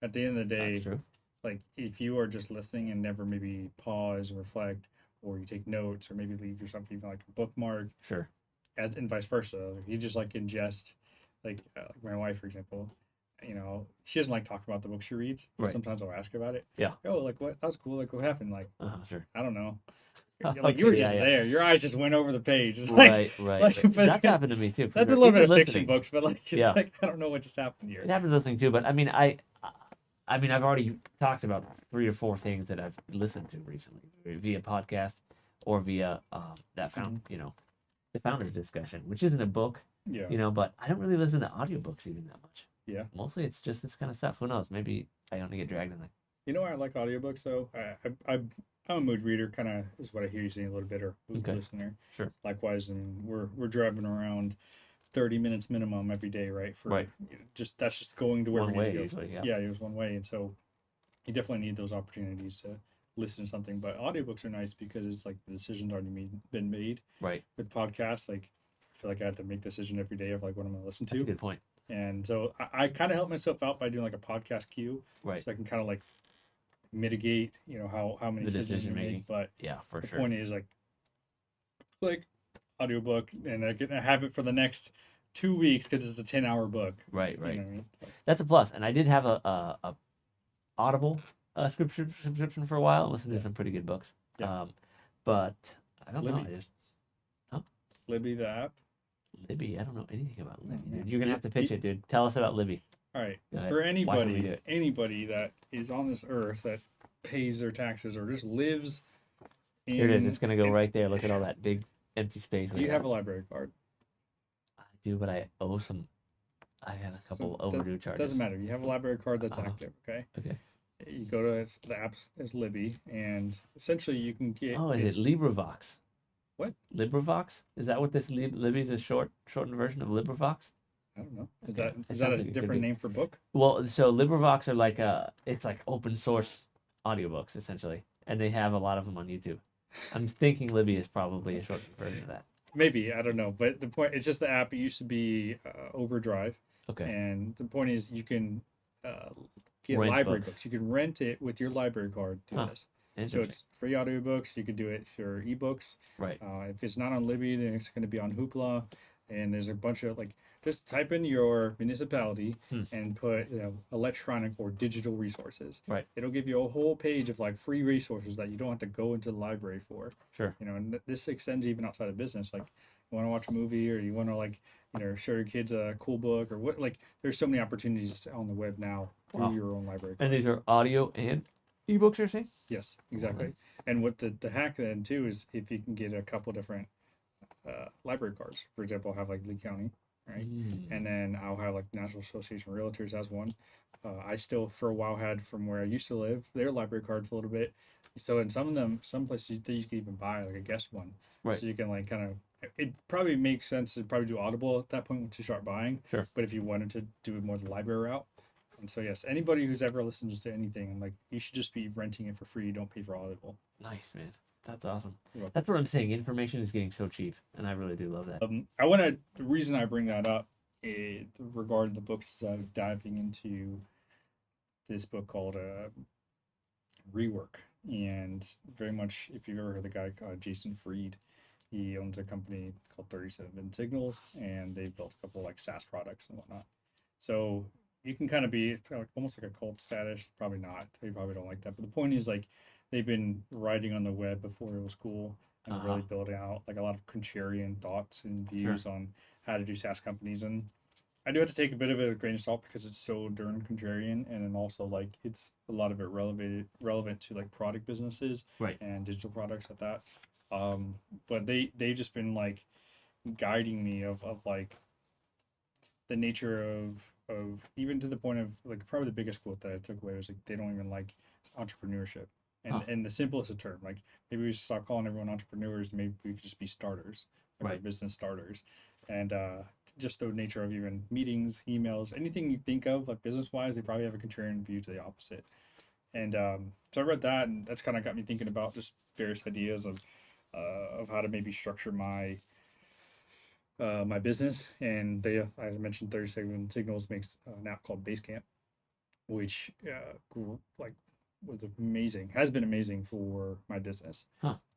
At the end of the day, That's true. Like if you are just listening and never maybe pause and reflect, or you take notes or maybe leave yourself even like a bookmark. Sure. And vice versa. If you just like ingest, like my wife, for example, you know, she doesn't like talking about the books she reads. Right. Sometimes I'll ask her about it. Yeah. Oh, like what? That was cool. Like what happened? Like, sure. I don't know. Like you were just there. Your eyes just went over the page. It's like, right. Like, that's happened to me too. That's a little bit of fiction books, but like, it's like I don't know what just happened here. It happens listening too, but I mean, I mean, I've already talked about 3 or 4 things that I've listened to recently via podcast or via you know, the founders discussion, which isn't a book, you know, but I don't really listen to audiobooks even that much. Yeah. Mostly it's just this kind of stuff. Who knows? Maybe I only get dragged in that. You know why I like audiobooks though? I'm a mood reader, kind of is what I hear you saying a little bit, or mood listener. Sure. Likewise, and we're driving around 30 minutes minimum every day, right? For Right. just that's just going to where One we need way to go. usually, yeah. Yeah, it was one way, and so you definitely need those opportunities to listen to something. But audiobooks are nice because it's like the decision's already been made. Right. With podcasts, like I feel like I had to make the decision every day of like what I'm going to listen That's a to, good point. and so I kind of help myself out by doing like a podcast queue, Right. so I can kind of like mitigate, how many The decisions decision you making. make. But Yeah, for the sure. point is like audiobook, and I have it for the next 2 weeks because it's a 10-hour book. Right. You Right. know what I mean? Like, That's a plus. And I did have a Audible subscription for a while. I listened to Yeah. some pretty good books. Yeah. But I don't know. Libby. I just Libby the app. Libby. I don't know anything about Libby, man. dude. You're gonna have to pitch it, dude. Tell us about Libby. All right. Go ahead. For Why should we do it? anybody that is on this earth that pays their taxes or just lives in. Here it is. It's gonna go right there. Look at all that big empty space. Do you have a library card? I do, but I owe some. I had a couple overdue charges. Doesn't matter. You have a library card that's Uh-huh. active, okay? Okay. You go to the app is Libby, and essentially you can get. Oh, is it LibriVox? What? LibriVox? Is that what this Libby's a shortened version of LibriVox? I don't know. Is Okay. that It is that sounds a like it could different be. name for book? Well, so LibriVox are like it's like open source audiobooks essentially, and they have a lot of them on YouTube. I'm thinking Libby is probably a shortened version of that. Maybe, I don't know, but the point, it's just the app. It used to be Overdrive, Okay. and the point is you can get Rent library books. books. You can rent it with your library card through Huh. this. So Interesting. it's free audiobooks. You can do it for ebooks. Right. If it's not on Libby, then it's going to be on Hoopla, and there's a bunch of like just type in your municipality and put electronic or digital resources. Right. It'll give you a whole page of like free resources that you don't have to go into the library for. Sure. And this extends even outside of business. Like you want to watch a movie or you want to like show your kids a cool book or what. Like there's so many opportunities on the web now through Wow. your own library. And these are audio and ebooks, you're saying? Yes, exactly. And what the hack then too is if you can get a couple different library cards. For example, I'll have like Lee County, right? And then I'll have like National Association of Realtors has one. I still for a while had from where I used to live their library card for a little bit. So in some places that you can even buy like a guest one. Right. So you can like kind of. It probably makes sense to probably do Audible at that point once you start buying. Sure. But if you wanted to do it more the library route. And so yes, anybody who's ever listens to anything, like you should just be renting it for free. You don't pay for Audible. Nice, man. That's awesome. You're welcome. That's what I'm saying. Information is getting so cheap, and I really do love that. The reason I bring that up regarding the books is I'm diving into this book called Rework, and very much if you've ever heard the guy Jason Fried, he owns a company called 37 Signals, and they've built a couple like SaaS products and whatnot. So you can kind of be it's kind of almost like a cult status. Probably not. They probably don't like that. But the point is like they've been writing on the web before it was cool and really building out like a lot of contrarian thoughts and views on how to do SaaS companies. And I do have to take a bit of it with a grain of salt because it's so darn contrarian, and then also like it's a lot of it relevant to like product businesses and digital products at that. But they've just been like guiding me of like the nature of even to the point of like probably the biggest quote that I took away was like they don't even like entrepreneurship. And the simplest of term, like maybe we should stop calling everyone entrepreneurs. Maybe we could just be starters, like business starters. And just the nature of even meetings, emails, anything you think of like business wise, they probably have a contrarian view to the opposite. And so I read that, and that's kind of got me thinking about just various ideas of how to maybe structure my my business. And they, as I mentioned, 37 Signals makes an app called Basecamp, which has been amazing for my business.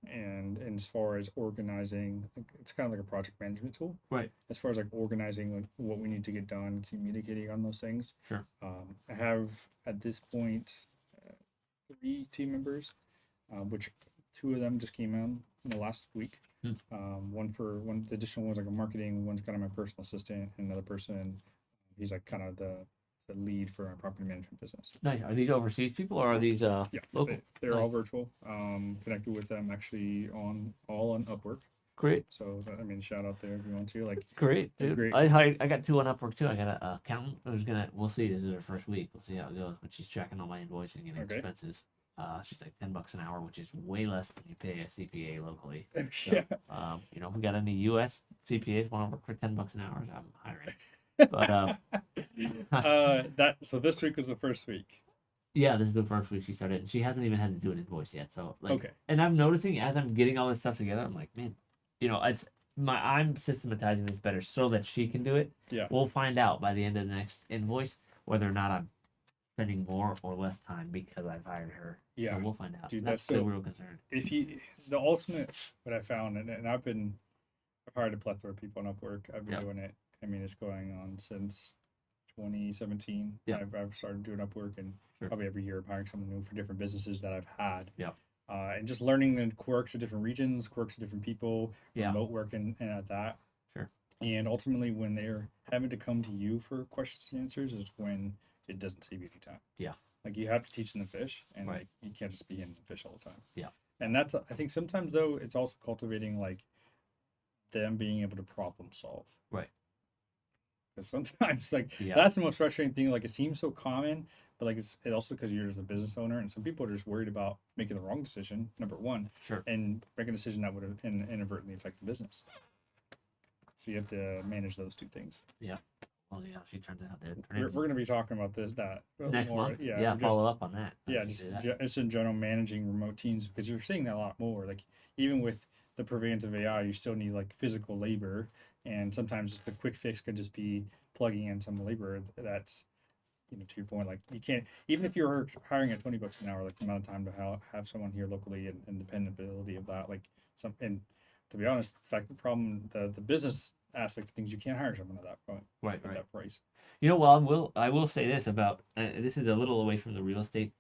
And as far as organizing, it's kind of like a project management tool. Right. As far as like organizing like what we need to get done, communicating on those things. Sure. I have at this point 3 team members, which 2 of them just came in the last week. The additional one's like a marketing, one's kind of my personal assistant, and another person, he's like kind of the lead for our property management business. Nice. Are these overseas people or are these local? They're all virtual. Connected with them actually all on Upwork. Great. So I mean, shout out there if you want to. Like Great, dude. great. I got 2 on Upwork too. I got an accountant who's we'll see. This is her first week. We'll see how it goes. But she's tracking all my invoicing and expenses. She's like $10 an hour, which is way less than you pay a CPA locally. So, Yeah. if we got any U.S. CPAs want to work for $10 an hour, I'm hiring. But so this week was the first week. yeah, this is the first week she started, and she hasn't even had to do an invoice yet. So like, Okay. and I'm noticing as I'm getting all this stuff together, I'm like, man, I'm systematizing this better so that she can do it. Yeah. We'll find out by the end of the next invoice whether or not I'm spending more or less time because I've hired her. Yeah. So we'll find out. Dude, that's that's the so- real concern. The ultimate, what I found, and I've hired a plethora of people on Upwork. I've been Yep. doing it. I mean, it's going on since 2017. Yeah. I've started doing Upwork, and Sure. probably every year I'm hiring someone new for different businesses that I've had. Yep. And just learning the quirks of different regions, quirks of different people, Yeah. remote work, and at that. Sure. And ultimately, when they're having to come to you for questions and answers, is when it doesn't save you any time. Yeah. Like you have to teach them to fish, and Right. like you can't just be hitting the fish all the time. Yeah. And that's, I think sometimes though, it's also cultivating like them being able to problem solve. Right. Because sometimes like Yeah. that's the most frustrating thing. Like it seems so common, but like it also because you're just a business owner, and some people are just worried about making the wrong decision. Number one, Sure. and making a decision that would have inadvertently affect the business. So you have to manage those two things. Well, yeah, she turns out to We're going to be talking about that next more. month. Yeah, Yeah, just- follow up on that. Yeah, Let's do just that. just in general managing remote teams, because you're seeing that a lot more. Like even with the prevalence of AI, you still need like physical labor, and sometimes the quick fix could just be plugging in some labor that's, to your point, like you can't, even if you're hiring at $20 an hour, like the amount of time to have someone here locally, and dependability of that, like and to be honest, the business aspect of things, you can't hire someone at that point, Right, at right. that price. Well, I will say this about this is a little away from the real estate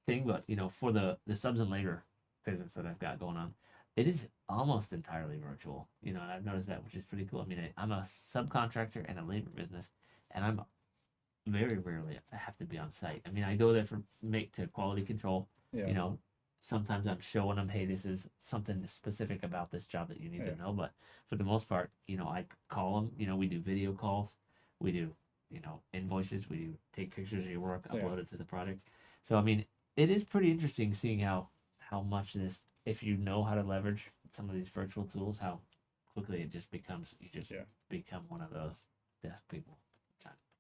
thing, but for the subs and labor business that I've got going on, it is almost entirely virtual. And I've noticed that, which is pretty cool. I mean, I'm a subcontractor and a labor business, and I'm very rarely I have to be on site. I mean, I go there to quality control. Yeah. Sometimes I'm showing them, hey, this is something specific about this job that you need Yeah. to know. But for the most part, I call them. We do video calls, we do invoices, we do take pictures of your work, Yeah. upload it to the project. So I mean, it is pretty interesting seeing how much this, if you know how to leverage some of these virtual tools, how quickly it just becomes, you just Yeah. become one of those desk people.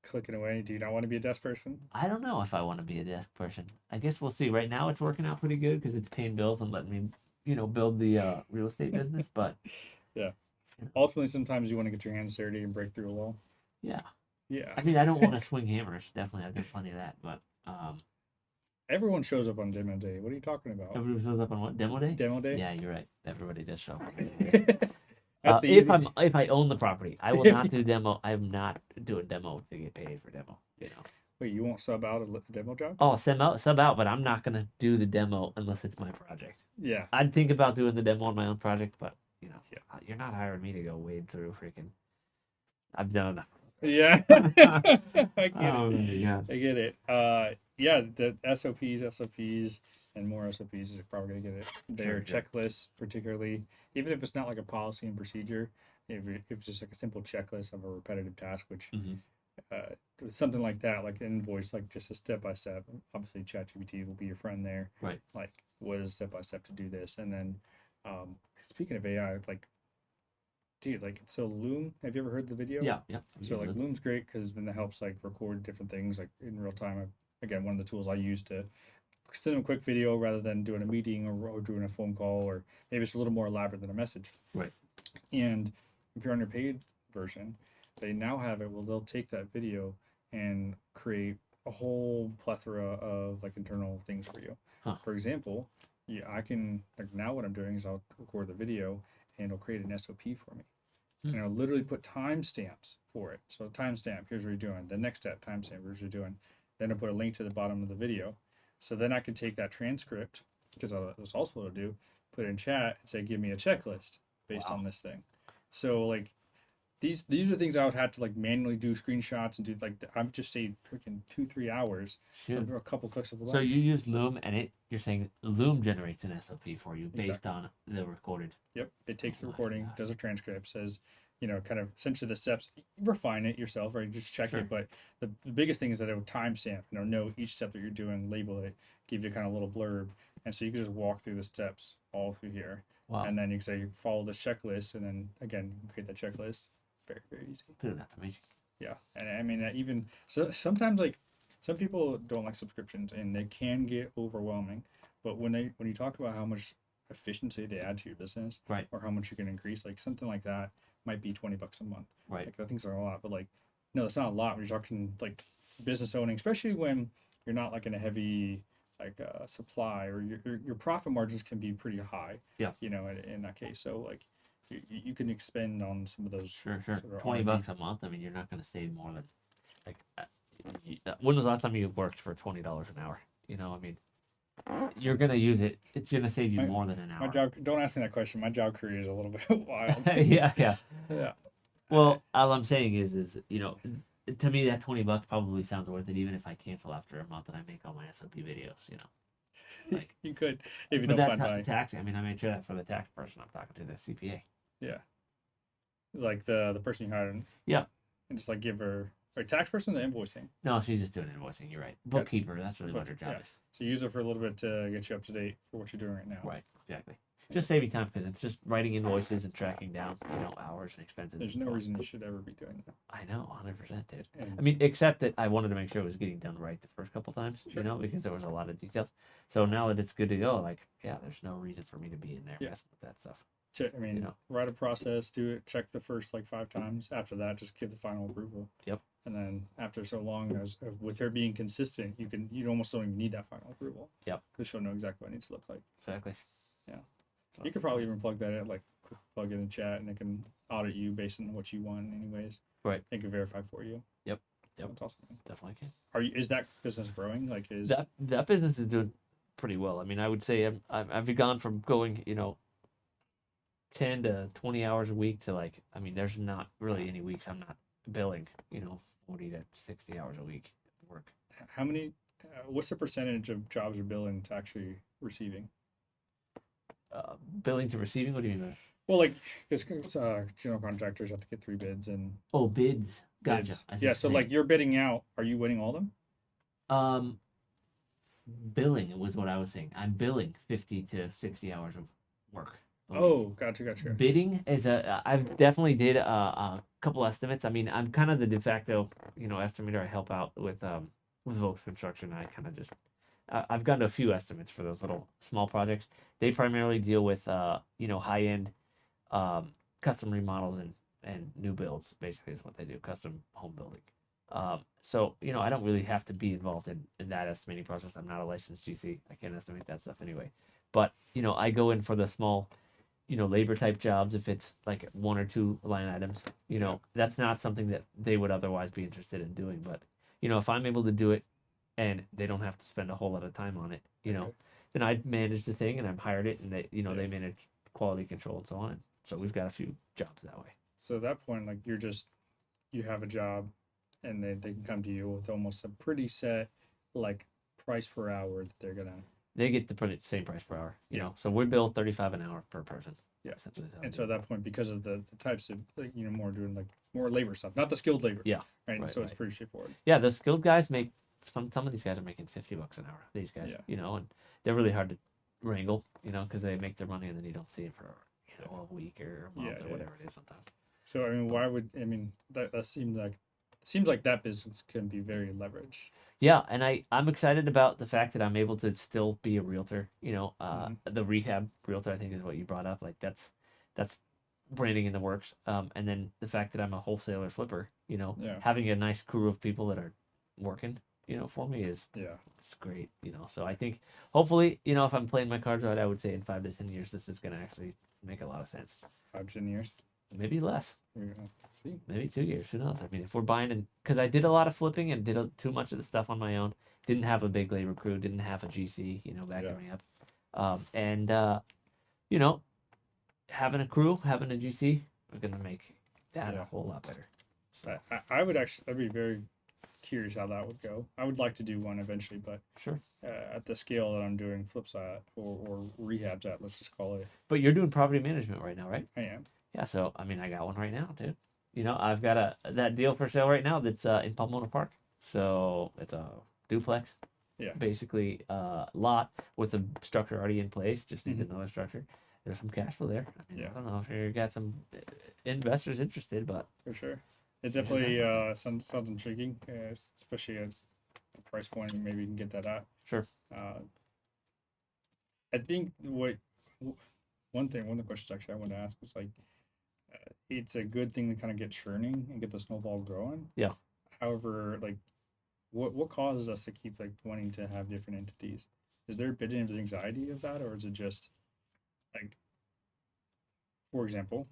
Clicking away. Do you not want to be a desk person? I don't know if I want to be a desk person. I guess we'll see. Right now, it's working out pretty good because it's paying bills and letting me, build the real estate business. But Ultimately, sometimes you want to get your hands dirty and break through a wall. yeah, Yeah. I mean, I don't want to swing hammers. Definitely, I've got plenty of that. But Everyone shows up on demo day. What are you talking about? everybody shows up on what, demo day? Demo day? Yeah, you're right. Everybody does show up. That's the if easy- I own the property, I will not do demo. I'm not doing demo to get paid for demo. Wait, you won't sub out a demo job? Oh, sub out, but I'm not gonna do the demo unless it's my project. Yeah. I'd think about doing the demo on my own project, but Yeah. you're not hiring me to go wade through freaking. I've done enough. Yeah. I get Oh it. my god. I get it. Yeah, the SOPs, and more SOPs is probably gonna get it. Their Sure. checklists, particularly, even if it's not like a policy and procedure, if it's just like a simple checklist of a repetitive task, which Mhm. with something like that, like an invoice, like just a step by step. Obviously, ChatGPT will be your friend there. Right. Like, what is step by step to do this? And then, speaking of AI, like, dude, like, so Loom. Have you ever heard the video? Yeah. So like Loom's great because then it helps like record different things like in real time. Again, one of the tools I use to send a quick video rather than doing a meeting or doing a phone call, or maybe it's a little more elaborate than a message. Right. And if you're on your paid version, they now have it. Well, they'll take that video and create a whole plethora of like internal things for you. Huh. For example, I can, like, now what I'm doing is I'll record the video and it'll create an SOP for me. And it'll literally put timestamps for it. So timestamp, here's what you're doing. The next step, timestamp, here's what you're doing. Then I'll put a link to the bottom of the video. So then I can take that transcript, because that's also what I'll do, put it in chat and say, give me a checklist based on this thing. So like these are things I would have to like manually do screenshots and do, like, I'm just saved freaking 2-3 hours Shoot. for a couple clicks of a So button. you use Loom, and you're saying Loom generates an SOP for you based Exactly. on the recorded. Yep, it takes the Oh my recording, gosh. does a transcript, says, kind of essentially the steps, refine it yourself, right? Just check Sure. it. But the biggest thing is that it will timestamp, know each step that you're doing, label it, give you kind of a little blurb. And so you can just walk through the steps all through here. Wow. And then you can say you follow the checklist, and then again create the checklist. Very, very easy. Dude, that's amazing. Yeah, and I mean even so sometimes like some people don't like subscriptions and they can get overwhelming, but when you talk about how much efficiency they add to your business, Right. or how much you can increase, like something like that might be $20 a month. Right. Like I think are a lot, but like no, it's not a lot when you're talking like business owning, especially when you're not like in a heavy like supply, or your profit margins can be pretty high. Yeah. You know, in that case, so like you can expend on some of those. Sure. sort of $20 R&D. a month. I mean, you're not going to save more than like. When was the last time you worked for $20 an hour? You know, I mean, you're going to use it. It's going to save you more than an hour. My job. Don't ask me that question. My job career is a little bit wild. Yeah. Yeah. Well, all I'm saying is you know, to me that $20 probably sounds worth it, even if I cancel after a month and I make all my SOP videos. You know, like You could if you for don't that find buying. tax. I mean, I made sure that for the tax person I'm talking to, the CPA. Yeah. It's like the person you hired. Yeah. And just like give her a tax person the invoicing. No, she's just doing invoicing. You're right. Bookkeeper. That's really what her job Yeah. is. So use it for a little bit to get you up to date for what you're doing right now. Right. Exactly. Just save you time because it's just writing invoices and tracking down, you know, hours and expenses. There's and no so on. reason you should ever be doing that. I know, 100%, dude. And I mean, except that I wanted to make sure it was getting done right the first couple times, Sure. you know, because there was a lot of details. So now that it's good to go, like, yeah, there's no reason for me to be in there Yeah. messing with that stuff. I mean, you know. write a process, do it, check the first like 5 times. After that, just give the final approval. Yep. And then after so long, as with her being consistent, you almost don't even need that final approval. Yep. Because she'll know exactly what it needs to look like. Exactly. Yeah. So, You could probably even plug that in, like plug it in chat, and it can audit you based on what you want, anyways. Right. It can verify for you. Yep. That's awesome. Man. definitely can. Is that business growing? Like, is That business is doing pretty well. I mean, I would say I've gone from going, you know, 10 to 20 hours a week to like, I mean, there's not really any weeks I'm not billing, you know, 40 to 60 hours a week work. how many? What's the percentage of jobs you're billing to actually receiving? Billing to receiving? What do you mean by that? Well, like, because general contractors have to get 3 bids and Oh, bids. Gotcha. bids. I see Yeah, what so you're like you're bidding out. Are you winning all of them? saying. Billing was what I was saying. I'm billing 50 to 60 hours of work. a week. Oh, gotcha. Bidding is I've definitely did a couple estimates. I mean, I'm kind of the de facto, you know, estimator. I help out with Volks Construction. I kind of just I've gotten a few estimates for those little small projects. They primarily deal with you know, high end custom remodels and new builds. Basically, is what they do, custom home building. So you know, I don't really have to be involved in that estimating process. I'm not a licensed GC. I can't estimate that stuff anyway. But you know, I go in for the small, you know, labor type jobs. If it's like 1 or 2 line items, you know, that's not something that they would otherwise be interested in doing. But you know, if I'm able to do it and they don't have to spend a whole lot of time on it, you know, Okay. then I manage the thing and I'm hired it, and they, you know, Yeah. they manage quality control and so on. And so we've got a few jobs that way. So at that point, like you have a job, and they can come to you with almost a pretty set like price per hour that they're gonna. They get the same price per hour, you Yeah. know. So we bill 35 an hour per person. Yeah. Essentially is how And we so do at it. that point, because of the types of like, you know, more doing like more labor stuff, not the skilled labor. Yeah, Right. right, So it's right. pretty straightforward. Yeah, the skilled guys make some of these guys are making $50 an hour. These guys, Yeah. you know, and they're really hard to wrangle, you know, because they make their money and then you don't see them for, you know, a week or a month Yeah, or yeah. whatever it is sometimes. So I mean, why would that seems like that business can be very leveraged. Yeah, and I'm excited about the fact that I'm able to still be a realtor. You know, Mm-hmm. the rehab realtor, I think, is what you brought up. Like that's branding in the works. And then the fact that I'm a wholesaler flipper. You know, Yeah. having a nice crew of people that are working, you know, for me is Yeah. it's great. You know, so I think hopefully, you know, if I'm playing my cards right, I would say in 5 to 10 years, this is gonna actually make a lot of sense. 5-10 years. Maybe less. We're gonna see. Maybe 2 years. Who knows? I mean, if we're buying, and because I did a lot of flipping and did too much of the stuff on my own, didn't have a big labor crew, didn't have a GC, you know, backing Yeah. me up, you know, having a crew, having a GC, we're gonna make that Yeah. a whole lot better. So I would actually. I'd be very curious how that would go. I would like to do one eventually, but sure. at the scale that I'm doing flips at or rehabs at, let's just call it. But you're doing property management right now, right? I am. Yeah. So I mean, I got one right now, dude. You know, I've got that deal for sale right now that's in Pomona Park. So it's a duplex. Yeah. basically lot with a structure already in place, just needs another structure. There's some cash flow there. I mean, Yeah. I don't know if you got some investors interested, but For sure. It's Yeah, definitely definitely. sounds intriguing, especially at the price point. Maybe you can get that at. sure. Uh, I think one of the questions actually I wanted to ask was like, it's a good thing to kind of get churning and get the snowball growing. Yeah. However, like, what causes us to keep like wanting to have different entities? Is there a bit of anxiety of that, or is it just like, for example,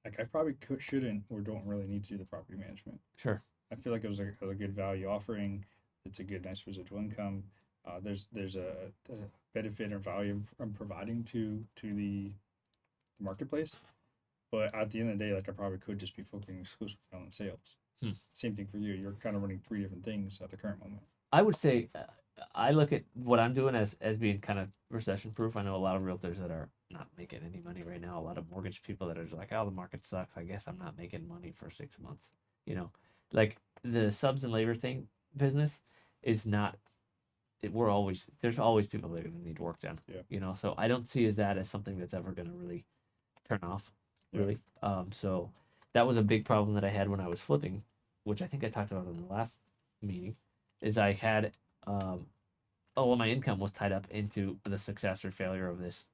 like I probably shouldn't or don't really need to do the property management. Sure. I feel like it was a good value offering. It's a good, nice residual income. There's a benefit or value I'm providing to the marketplace. But at the end of the day, like I probably could just be focusing exclusively on sales. Hmm. Same thing for you. You're kind of running three different things at the current moment. I would say I look at what I'm doing as being kind of recession proof. I know a lot of realtors that are not making any money right now. A lot of mortgage people that are just like, oh, the market sucks. I guess I'm not making money for 6 months. You know, like the subs and labor thing business is not. There's always people that are going to need work done. Yeah. You know, so I don't see that as something that's ever going to really turn off. Yeah. Really. So that was a big problem that I had when I was flipping, which I think I talked about in the last meeting, is I had all of my income was tied up into the success or failure of these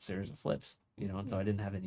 series of flips, you know, and so I didn't have any